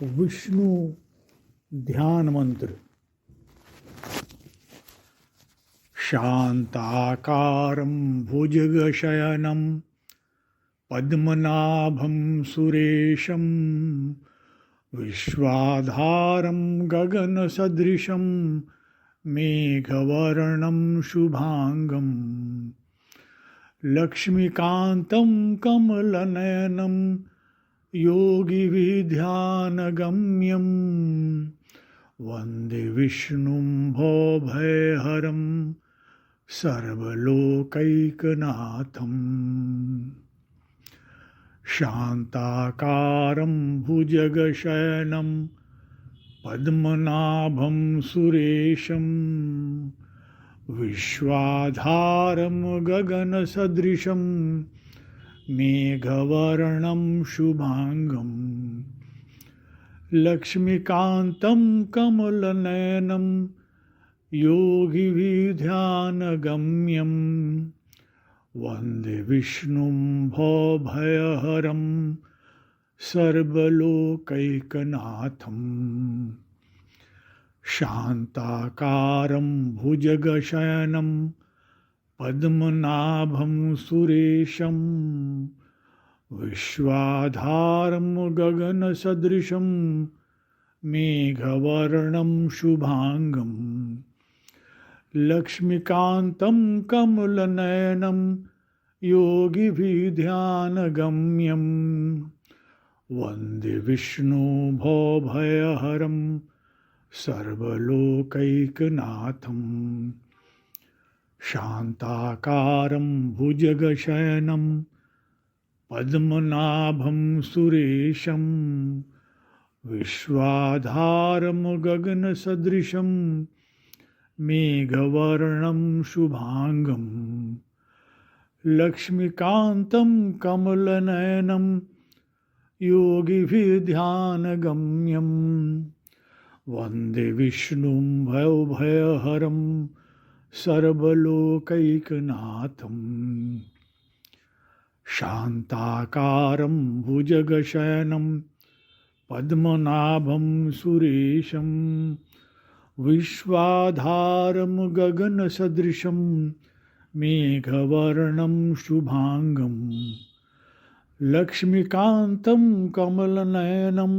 विष्णु ध्यान मंत्र। शांताकारं भुजगशयनं पद्मनाभं सुरेशं विश्वाधारं गगनसदृशं मेघवर्णं शुभांगं लक्ष्मीकान्तं कमलनयनं योगिभिर्ध्यानगम्यं वन्दे विष्णुं भवभयहरं सर्वलोकैकनाथम्। शान्ताकारं भुजगशयनं पद्मनाभं सुरेशं विश्वाधारं गगनसदृशं मेघवर्णं शुभांगं लक्ष्मीकान्तं कमलनयनं योगिभिर्ध्यानगम्यं वन्दे विष्णुं भवभयहरं सर्वलोकैकनाथम्। शान्ताकारं भुजगशयनं पद्मनाभं सुरेशं विश्वाधारं गगनसदृशं मेघवर्णं शुभांगं लक्ष्मीकान्तं कमलनयनं योगिभिर्ध्यानगम्यं वन्दे विष्णुं भवभयहरं सर्वलोकैकनाथम्। शान्ताकारं भुजगशयनं पद्मनाभं सुरेशं विश्वाधारं गगनसदृशं मेघवर्णं शुभांगं लक्ष्मीकान्तं कमलनयनं योगिभिर्ध्यानगम्यं वन्दे विष्णुं भवभयहरं सर्वलोकैकनाथम्। शान्ताकारं भुजगशयनं पद्मनाभं सुरेशं विश्वाधारं गगनसदृशं मेघवर्णं शुभांगं लक्ष्मीकान्तं कमलनयनं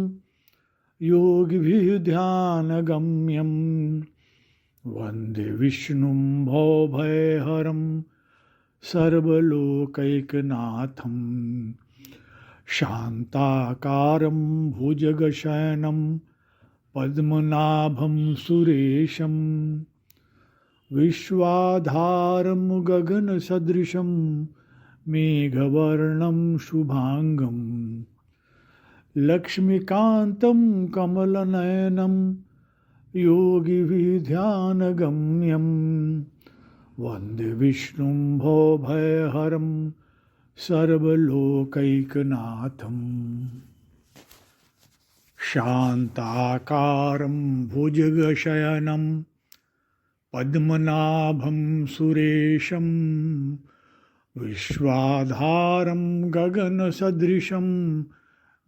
योगिभिर्ध्यानगम्यं वन्दे विष्णुं भवभयहरं सर्वलोकैकनाथम्। शान्ताकारं भुजगशयनं पद्मनाभं सुरेशं विश्वाधारं गगनसदृशं मेघवर्णं शुभांगं लक्ष्मीकान्तं कमलनयनं योगिभिर्ध्यानगम्यं वन्दे विष्णुं भवभयहरं सर्वलोकैकनाथम्। शान्ताकारं भुजगशयनं पद्मनाभं सुरेशं विश्वाधारं गगनसदृशं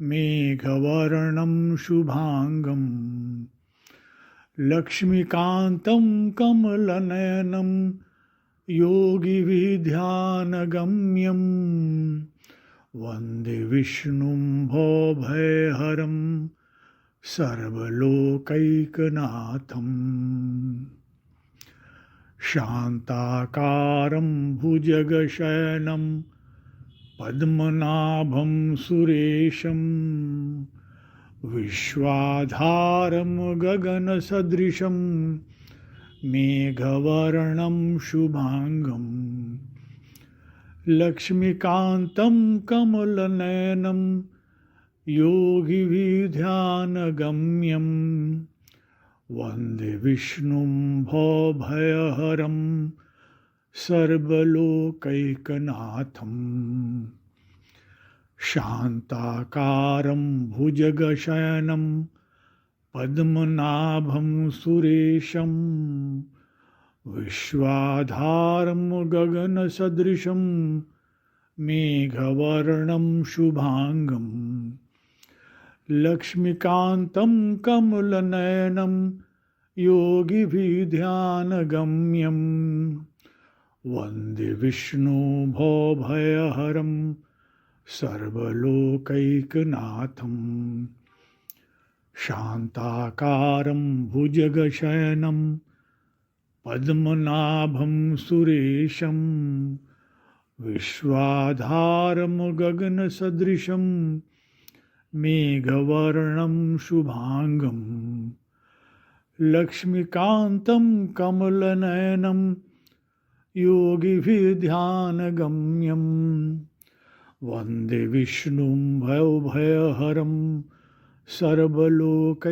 मेघवर्णं शुभांगं लक्ष्मीकान्तं कमलनयनं योगिभिर्ध्यानगम्यं वन्दे विष्णुं भवभयहरं सर्वलोकैकनाथम्। शान्ताकारं भुजगशयनं पद्मनाभं सुरेशं विश्वाधारं गगनसदृशं मेघवर्णं शुभांगं लक्ष्मीकान्तं कमलनयनं योगिभिर्ध्यानगम्यं वन्दे विष्णुं भवभयहरं सर्वलोकैकनाथम्। शान्ताकारं भुजगशयनं पद्मनाभं सुरेशं विश्वाधारं गगनसदृशं मेघवर्णं शुभांगं लक्ष्मीकान्तं कमलनयनं योगिभिध्यानगम्यं वन्दे विष्णुभवभयहरं सर्वलोकैकनाथं शान्ताकारं भुजगशयनं पद्मनाभं सुरेशं विश्वाधारं गगनसदृशं मेघवर्णं शुभांगं लक्ष्मीकान्तं कमलनयनं योगिभिध्यानगम्यं वन्दे विष्णुं भवभयहरं सर्वलोकैकनाथं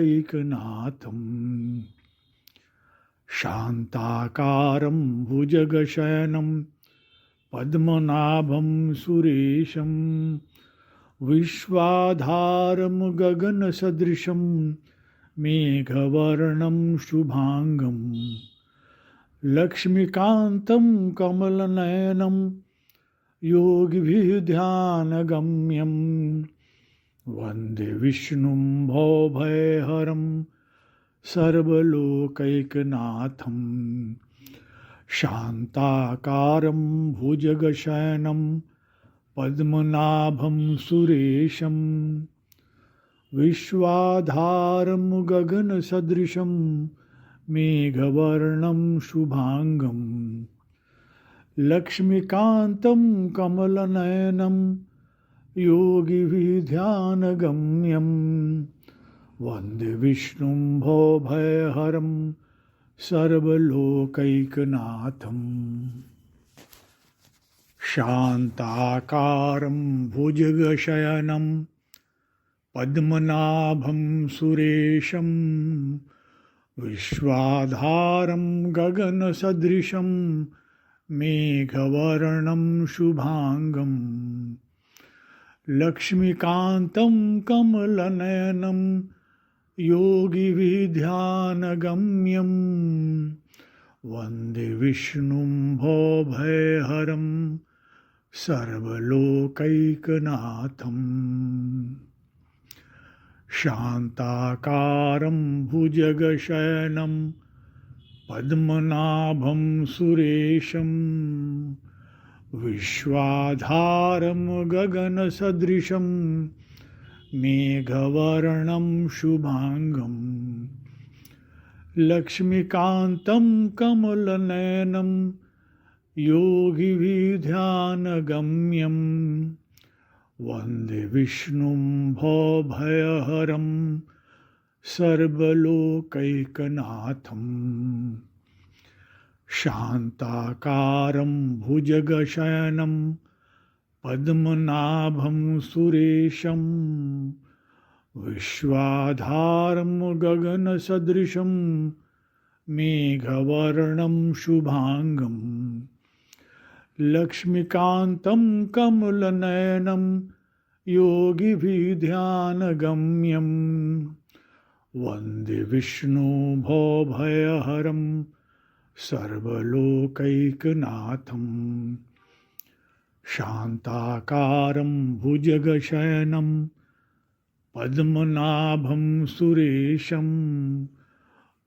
शान्ताकारं भुजगशयनं पद्मनाभं सुरेशं विश्वाधारं गगनसदृशं मेघवर्णं शुभांगं लक्ष्मीकान्तं कमलनयनं योगिभिध्यानगम्यं वन्दे विष्णुं भवभयहरं सर्वलोकैकनाथं शान्ताकारं भुजगशयनं पद्मनाभं सुरेशं विश्वाधारं गगनसदृशं मेघवर्णं शुभांगं लक्ष्मीकान्तं कमलनयनं योगिभिध्यानगम्यं वन्दे विष्णुं भवभयहरं सर्वलोकैकनाथं शान्ताकारं भुजगशयनं पद्मनाभं सुरेशं विश्वाधारं गगनसदृशं मेघवर्णं शुभांगं लक्ष्मीकान्तं कमलनयनं योगिभिध्यानगम्यं वन्दे विष्णुं भवभयहरं सर्वलोकैकनाथं शान्ताकारं भुजगशयनं पद्मनाभं सुरेशं विश्वाधारं गगनसदृशं मेघवर्णं शुभांगं लक्ष्मीकान्तं कमलनयनं योगिभिध्यानगम्यं वन्दे विष्णुं भवभयहरं सर्वलोकैकनाथं शान्ताकारं भुजगशयनं पद्मनाभं सुरेशं विश्वाधारं गगनसदृशं मेघवर्णं शुभांगं लक्ष्मीकान्तं कमलनयनं योगिभिध्यानगम्यं वन्दे विष्णुं भवभयहरं सर्वलोकैकनाथं शान्ताकारं भुजगशयनं पद्मनाभं सुरेशं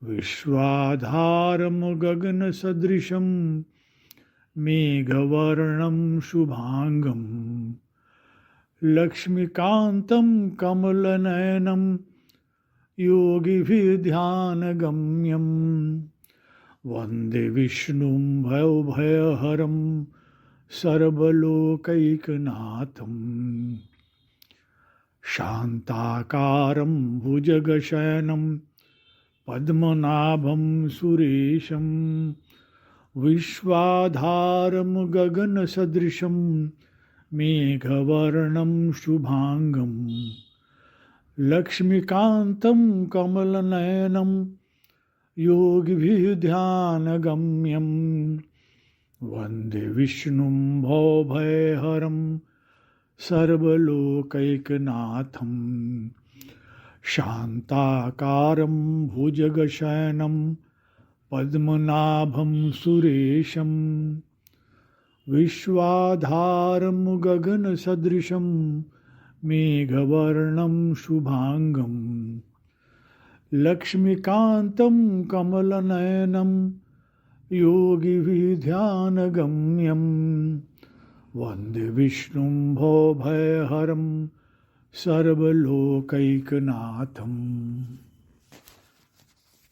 विश्वाधारं गगनसदृशं मेघवर्णं शुभांगं लक्ष्मीकान्तं कमलनयनं योगिभिध्यानगम्यं वन्दे विष्णुं भवभयहरं सर्वलोकैकनाथं शान्ताकारं भुजगशयनं पद्मनाभं सुरेशं विश्वाधारं गगनसदृशं मेघवर्णं शुभांगं लक्ष्मीकान्तं कमलनयनं योगिभिध्यानगम्यं वन्दे विष्णुं भवभयहरं सर्वलोकैकनाथं शान्ताकारं भुजगशयनं पद्मनाभं सुरेशं विश्वाधारं गगनसदृशं मेघवर्णं शुभांगं लक्ष्मीकान्तं कमलनयनं योगिविध्यानगम्यं वन्दे विष्णुं भवभयहरं सर्वलोकैकनाथम्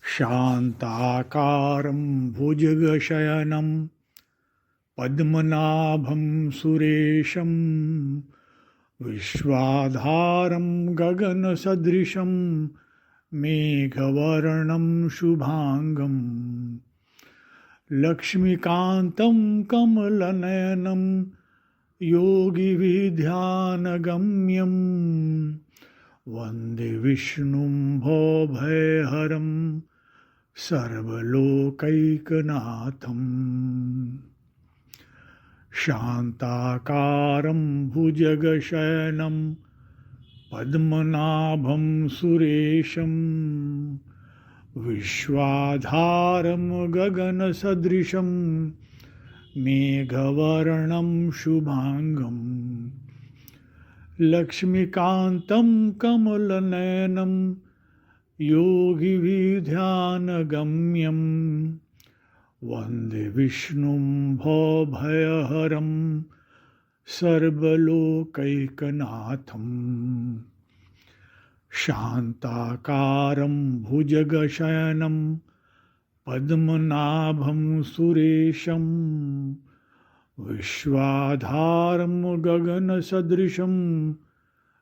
शान्ताकारं भुजगशयनं पद्मनाभं सुरेशं विश्वाधारं गगनसदृशं मेघवर्णं शुभांगं लक्ष्मीकान्तं कमलनयनं योगिविध्यानगम्यं वन्दे विष्णुं भवभयहरं सर्वलोकैकनाथम् शान्ताकारं भुजगशयनं पद्मनाभं सुरेशं विश्वाधारं गगनसदृशं मेघवर्णं शुभांगं लक्ष्मीकान्तं कमलनयनं योगिविध्यानगम्यं वन्दे विष्णुं भवभयहरं सर्वलोकैकनाथम् शान्ताकारं भुजगशयनं पद्मनाभं सुरेशं विश्वाधारं गगनसदृशं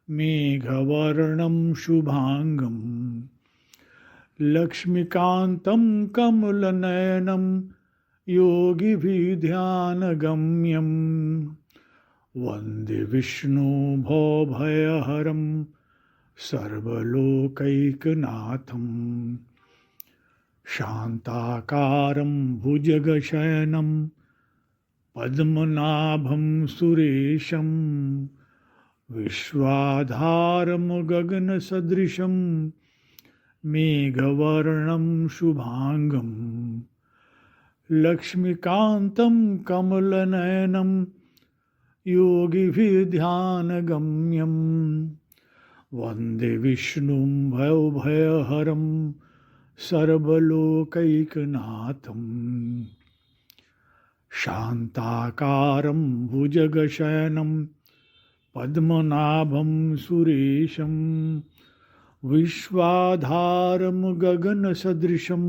मेघवर्णं शुभांगं लक्ष्मीकान्तं कमलनयनं योगिविध्यानगम्यं वन्दे विष्णुं भवभयहरं सर्वलोकैकनाथम् शान्ताकारं भुजगशयनं पद्मनाभं सुरेशं विश्वाधारं गगनसदृशं मेघवर्णं शुभांगं लक्ष्मीकान्तं कमलनयनं योगिविध्यानगम्यं वन्दे विष्णुं भवभयहरं सर्वलोकैकनाथम् शान्ताकारं भुजगशयनं पद्मनाभं सुरेशं विश्वाधारं गगनसदृशं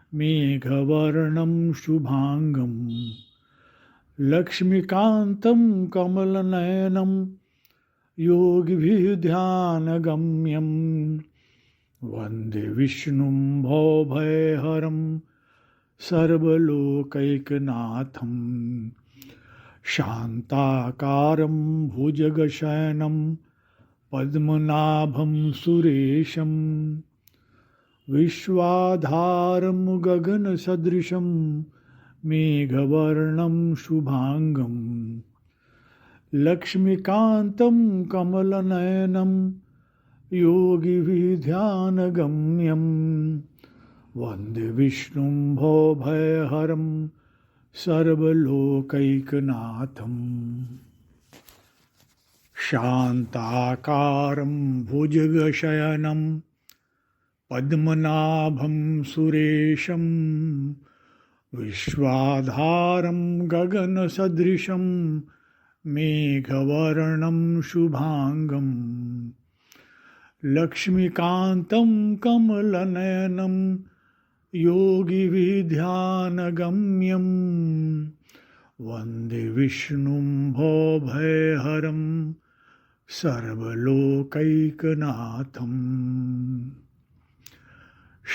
मेघवर्णं शुभांगं लक्ष्मीकान्तं कमलनयनं योगिविध्यानगम्यं वन्दे विष्णुं भवभयहरं सर्वलोकैकनाथम् शान्ताकारं भुजगशयनं पद्मनाभं सुरेशं विश्वाधारं गगनसदृशं मेघवर्णं शुभांगं लक्ष्मीकान्तं कमलनयनं योगिविध्यानगम्यं वन्दे विष्णुं भवभयहरं सर्वलोकैकनाथम् शान्ताकारं भुजगशयनं पद्मनाभं सुरेशं विश्वाधारं गगनसदृशं मेघवर्णं शुभांगं लक्ष्मीकान्तं कमलनयनं योगिविध्यानगम्यं वन्दे विष्णुं भवभयहरं सर्वलोकैकनाथम् शान्ताकारं भुजगशयनं पद्मनाभं सुरेशं विश्वाधारं गगनसदृशं मेघवर्णं शुभांगं लक्ष्मीकान्तं कमलनयनं योगिविध्यानगम्यं वन्दे विष्णुं भवभयहरं सर्वलोकैकनाथम्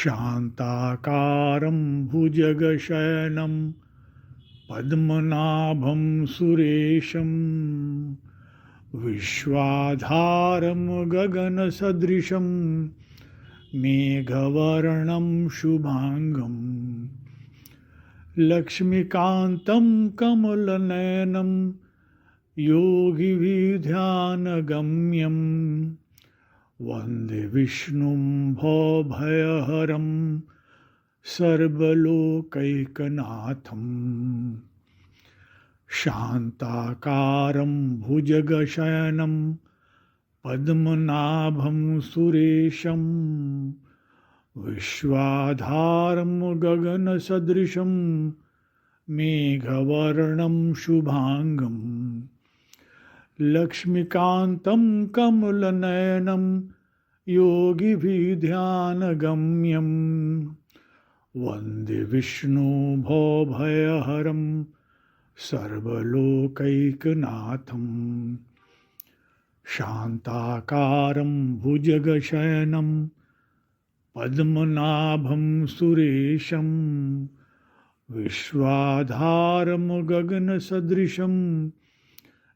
शान्ताकारं भुजगशयनं पद्मनाभं सुरेशं विश्वाधारं गगनसदृशं मेघवर्णं शुभांगं लक्ष्मीकान्तं कमलनयनं योगिविध्यानगम्यं वन्दे विष्णुं भवभयहरं सर्वलोकैकनाथम् शान्ताकारं भुजगशयनं पद्मनाभं सुरेशं विश्वाधारं गगनसदृशं मेघवर्णं शुभांगं लक्ष्मीकान्तं कमलनयनं योगिभिर्ध्यानगम्यं वन्दे विष्णुभवभयहरं सर्वलोकैकनाथं शान्ताकारं भुजगशयनं पद्मनाभं सुरेशं विश्वाधारं गगनसदृशं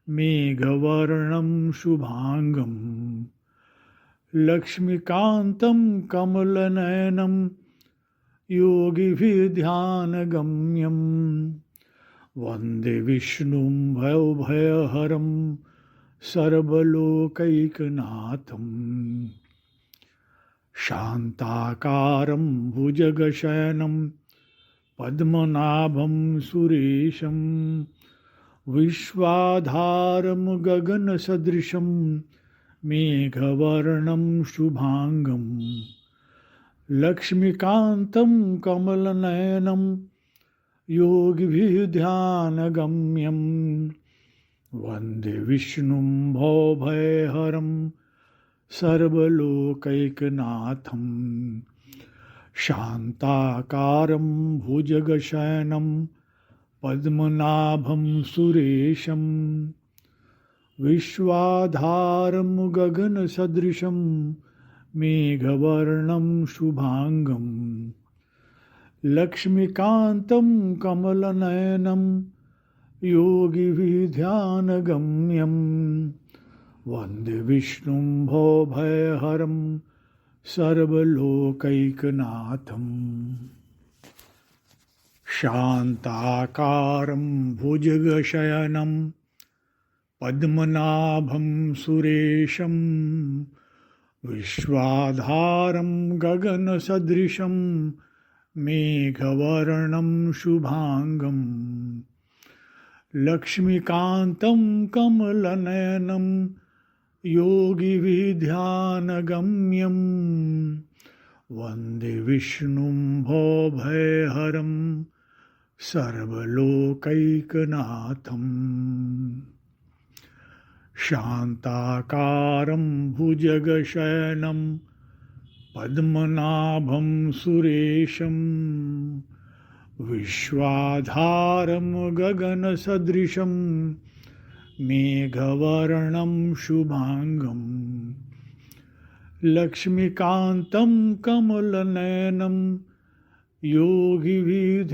मेघवर्णं शुभांगं लक्ष्मीकान्तं कमलनयनं योगिभिर्ध्यानगम्यं वन्दे विष्णुं भवभयहरं सर्वलोकैकनाथं शान्ताकारं भुजगशयनं पद्मनाभं सुरेशं विश्वाधारं गगनसदृशं मेघवर्णं शुभांगं लक्ष्मीकान्तं कमलनयनं योगिभिर्ध्यानगम्यं वन्दे विष्णुं भवभयहरं सर्वलोकैकनाथं शान्ताकारं भुजगशयनं पद्मनाभं सुरेशं विश्वाधारं गगनसदृशं मेघवर्णं शुभांगं लक्ष्मीकान्तं कमलनयनं योगिभिर्ध्यानगम्यं वन्दे विष्णुं भवभयहरं सर्वलोकैकनाथं शान्ताकारं भुजगशयनं पद्मनाभं सुरेशं विश्वाधारं गगनसदृशं मेघवर्णं शुभांगं लक्ष्मीकान्तं कमलनयनं योगिभिर्ध्यानगम्यं वन्दे विष्णुं भवभयहरं सर्वलोकैकनाथं शान्ताकारं भुजगशयनं पद्मनाभं सुरेशं विश्वाधारं गगनसदृशं मेघवर्णं शुभांगं लक्ष्मीकान्तं कमलनयनं योगिभिर्ध्यानगम्यं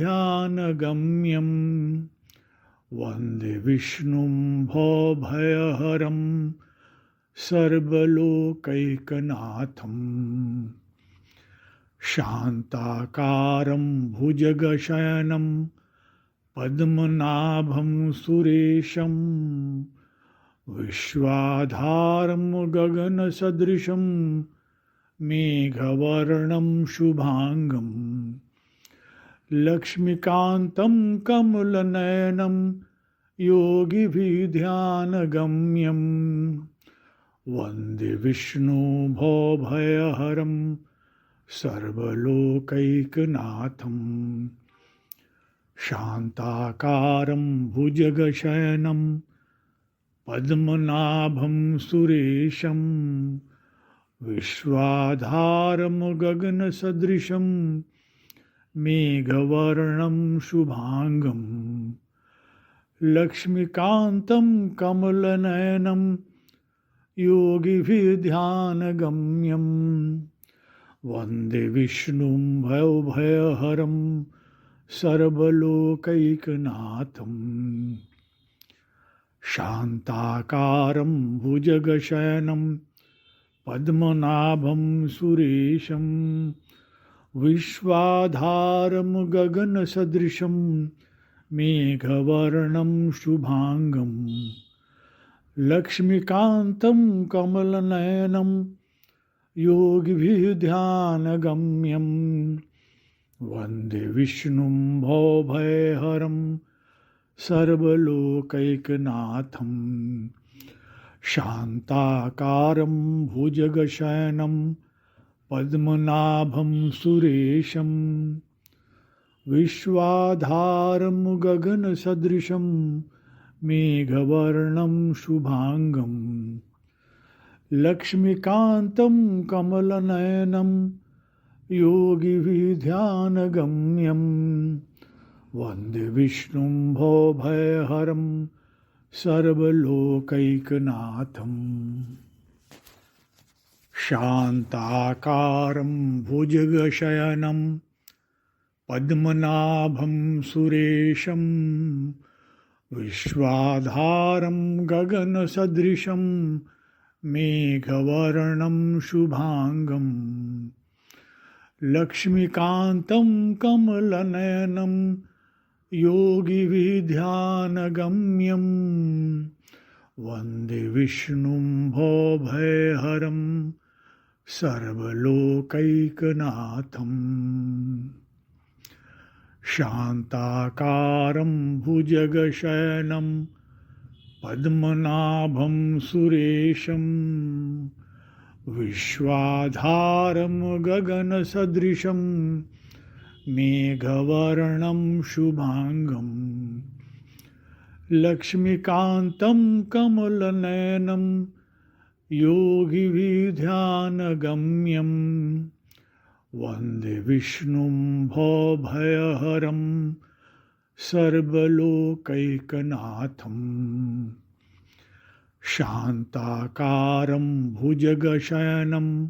वन्दे विष्णुं भवभयहरं सर्वलोकैकनाथं शान्ताकारं भुजगशयनं पद्मनाभं सुरेशं विश्वाधारं गगनसदृशं मेघवर्णं शुभांगं लक्ष्मीकान्तं कमलनयनं योगिभिर्ध्यानगम्यं वन्दे विष्णुं भवभयहरं सर्वलोकैकनाथं शान्ताकारं भुजगशयनं पद्मनाभं सुरेशं विश्वाधारं गगनसदृशं मेघवर्णं शुभांगं लक्ष्मीकान्तं कमलनयनं योगिभिर्ध्यानगम्यं वन्दे विष्णुं भवभयहरं सर्वलोकैकनाथं शान्ताकारं भुजगशयनं पद्मनाभं सुरेशं विश्वाधारं गगनसदृशं मेघवर्णं शुभांगं लक्ष्मीकान्तं कमलनयनं योगिभिर्ध्यानगम्यं वन्दे विष्णुं भवभयहरं सर्वलोकैकनाथं शान्ताकारं भुजगशयनं पद्मनाभं सुरेशं विश्वाधारं गगनसदृशं मेघवर्णं शुभांगं लक्ष्मीकान्तं कमलनयनं योगिविध्यानगम्यं वन्दे विष्णुं भवभयहरं सर्वलोकैकनाथम्। शान्ताकारं भुजगशयनं पद्मनाभं सुरेशं विश्वाधारं गगनसदृशं मेघवर्णं शुभांगं लक्ष्मीकान्तं कमलनयनं योगिविध्यानगम्यं वन्दे विष्णुं भवभयहरं सर्वलोकैकनाथम्। शान्ताकारं भुजगशयनं पद्मनाभं सुरेशं विश्वाधारं गगनसदृशं मेघवर्णं शुभांगं लक्ष्मीकान्तं कमलनयनं योगिविध्यानगम्यं वन्दे विष्णुं भवभयहरं सर्वलोकैकनाथम्। शान्ताकारं भुजगशयनं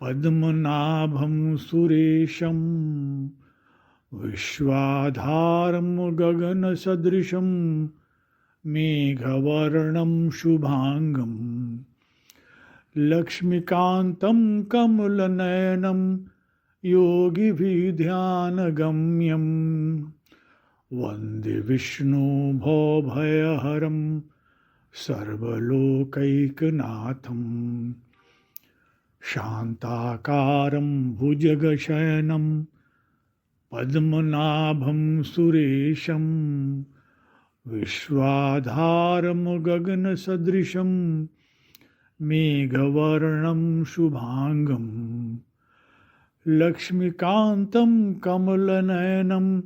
पद्मनाभं सुरेशं विश्वाधारं गगनसदृशं मेघवर्णं शुभांगं लक्ष्मीकान्तं कमलनयनं योगिविध्यानगम्यं वन्दे विष्णुं भवभयहरं सर्वलोकैकनाथम्। शान्ताकारं भुजगशयनं पद्मनाभं सुरेशं विश्वाधारं गगनसदृशं मेघवर्णं शुभांगं लक्ष्मीकान्तं कमलनयनं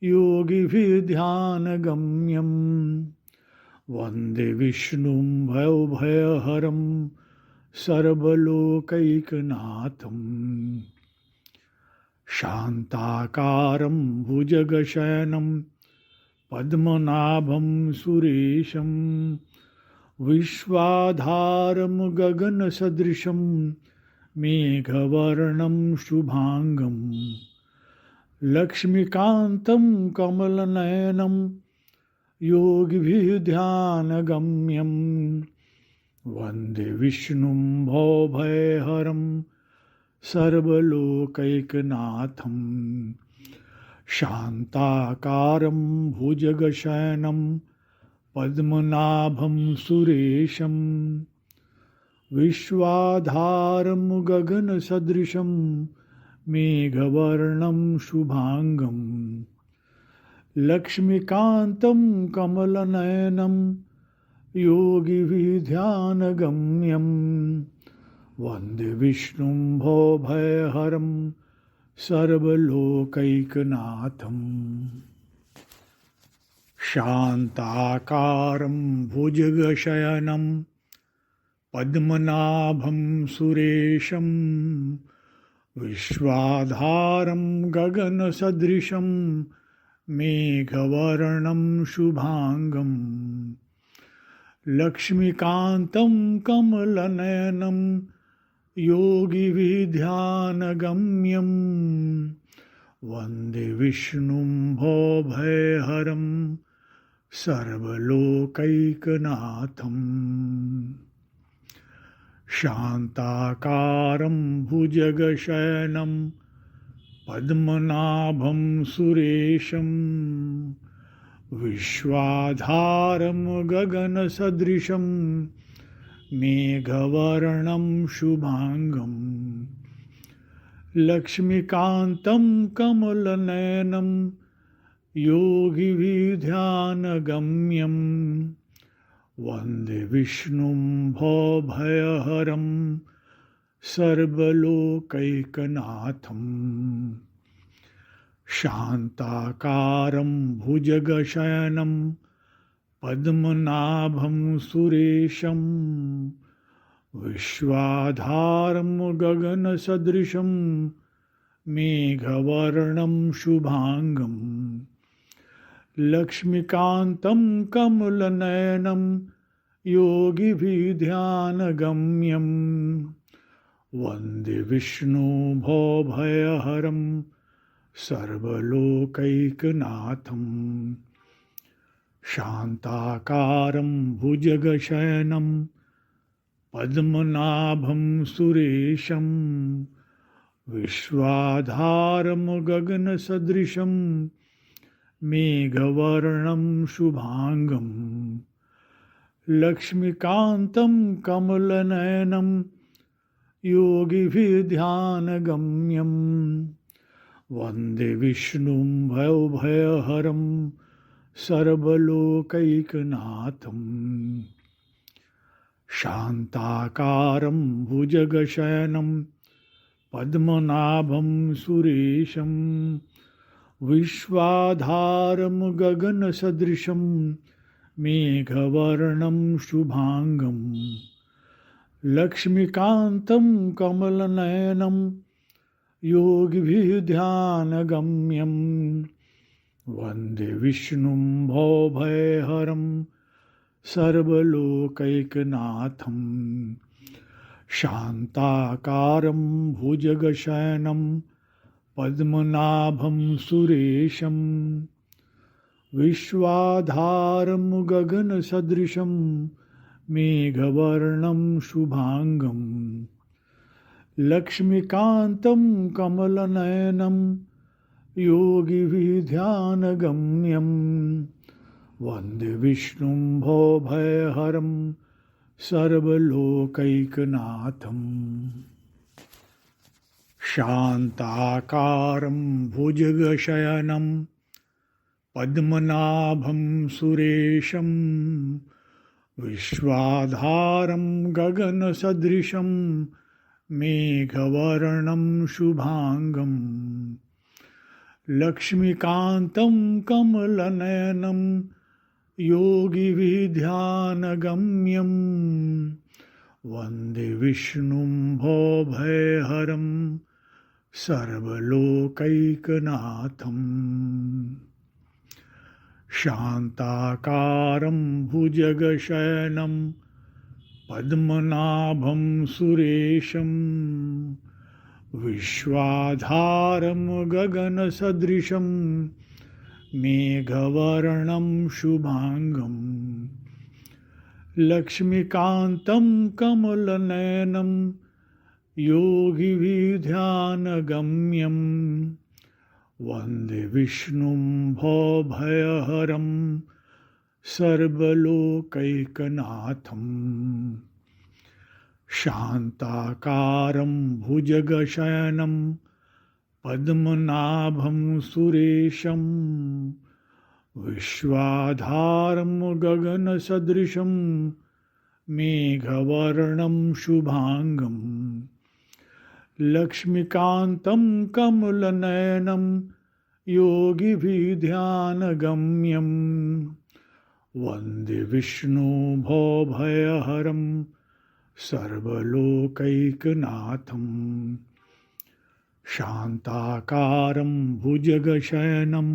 योगिविध्यानगम्यं वन्दे विष्णुं भवभयहरं सर्वलोकैकनाथम्। शान्ताकारं भुजगशयनं पद्मनाभं सुरेशं विश्वाधारं गगनसदृशं मेघवर्णं शुभांगं लक्ष्मीकान्तं कमलनयनं योगिविध्यानगम्यं वन्दे विष्णुं भवभयहरं सर्वलोकैकनाथम्। शान्ताकारं भुजगशयनं पद्मनाभं सुरेशं विश्वाधारं गगनसदृशं मेघवर्णं शुभांगं लक्ष्मीकान्तं कमलनयनं योगिविध्यानगम्यं वन्दे विष्णुं भवभयहरं सर्वलोकैकनाथम्। शान्ताकारं भुजगशयनं पद्मनाभं सुरेशं विश्वाधारं गगनसदृशं मेघवर्णं शुभांगं लक्ष्मीकान्तं कमलनयनं योगिविध्यानगम्यं वन्दे विष्णुं भवभयहरं सर्वलोकैकनाथम्। शान्ताकारं भुजगशयनं पद्मनाभं सुरेशं विश्वाधारं गगनसदृशं मेघवर्णं शुभांगं लक्ष्मीकान्तं कमलनयनं योगिविध्यानगम्यं वन्दे विष्णुं भवभयहरं सर्वलोकैकनाथं शान्ताकारं भुजगशयनं पद्मनाभं सुरेशं विश्वाधारं गगनसदृशं मेघवर्णं शुभांगं लक्ष्मीकान्तं कमलनयनं योगिभिर्ध्यानगम्यं वन्दे विष्णु भवभयहरं सर्वलोकैकनाथं शान्ताकारं भुजगशयनं पद्मनाभं सुरेशं विश्वाधारं गगनसदृशं मेघवर्णं शुभांगं लक्ष्मीकान्तं कमलनयनं योगिभिर्ध्यानगम्यं वन्दे विष्णुं भवभयहरं सर्वलोकैकनाथं शान्ताकारं भुजगशयनं पद्मनाभं सुरेशं विश्वाधारं गगनसदृशं मेघवर्णं शुभांगं लक्ष्मीकान्तं कमलनयनं योगिभिर्ध्यानगम्यं वन्दे विष्णुं भवभयहरं सर्वलोकैकनाथं शान्ताकारं भुजगशयनं पद्मनाभं सुरेशं विश्वाधारं गगनसदृशं मेघवर्णं शुभांगं लक्ष्मीकान्तं कमलनयनं योगिभिर्ध्यानगम्यं वन्दे विष्णुं भवभयहरं सर्वलोकैकनाथं शान्ताकारं भुजगशयनं पद्मनाभं सुरेशं विश्वाधारं गगनसदृशं मेघवर्णं शुभांगं लक्ष्मीकान्तं कमलनयनं योगिभिर्ध्यानगम्यं वन्दे विष्णुं भवभयहरं सर्वलोकैकनाथं शान्ताकारं भुजगशयनं पद्मनाभं सुरेशं विश्वाधारं गगनसदृशं मेघवर्णं शुभांगं लक्ष्मीकान्तं कमलनयनं योगिभिर्ध्यानगम्यं वन्दे विष्णुं भवभयहरं सर्वलोकैकनाथं शान्ताकारं भुजगशयनं पद्मनाभं सुरेशं विश्वाधारं गगनसदृशं मेघवर्णं शुभांगं लक्ष्मीकान्तं कमलनयनं योगिभिर्ध्यानगम्यं वन्दे विष्णु भवभयहरं सर्वलोकैकनाथं शान्ताकारं भुजगशयनं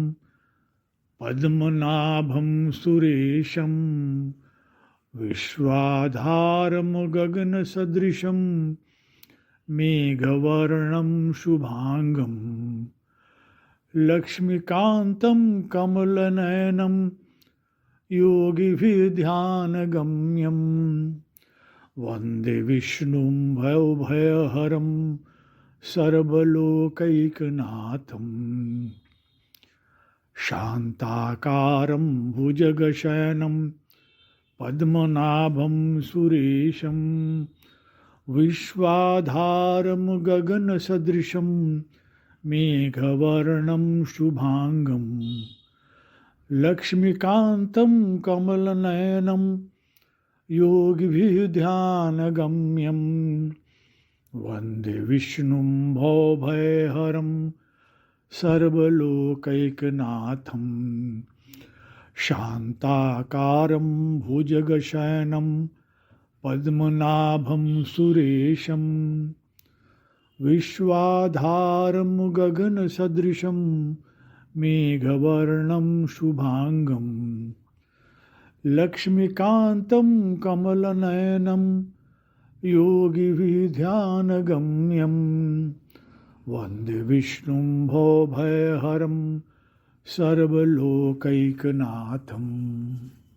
पद्मनाभं सुरेशं विश्वाधारं गगनसदृशं मेघवर्णं शुभांगं लक्ष्मीकान्तं कमलनयनं योगिभिर्ध्यानगम्यं वन्दे विष्णुं भवभयहरं सर्वलोकैकनाथं शान्ताकारं भुजगशयनं पद्मनाभं सुरेशं विश्वाधारं गगनसदृशं मेघवर्णं शुभांगं लक्ष्मीकान्तं कमलनयनं योगिभिः ध्यानगम्यं वन्दे विष्णुं भवभयहरं सर्वलोकैकनाथं शान्ताकारं भुजगशयनं पद्मनाभं सुरेशं विश्वाधारं गगनसदृशं मेघवर्णं शुभांगं लक्ष्मीकान्तं कमलनयनं योगिभिः ध्यानगम्यं वन्दे विष्णुं भवभयहरं सर्वलोकैकनाथम्।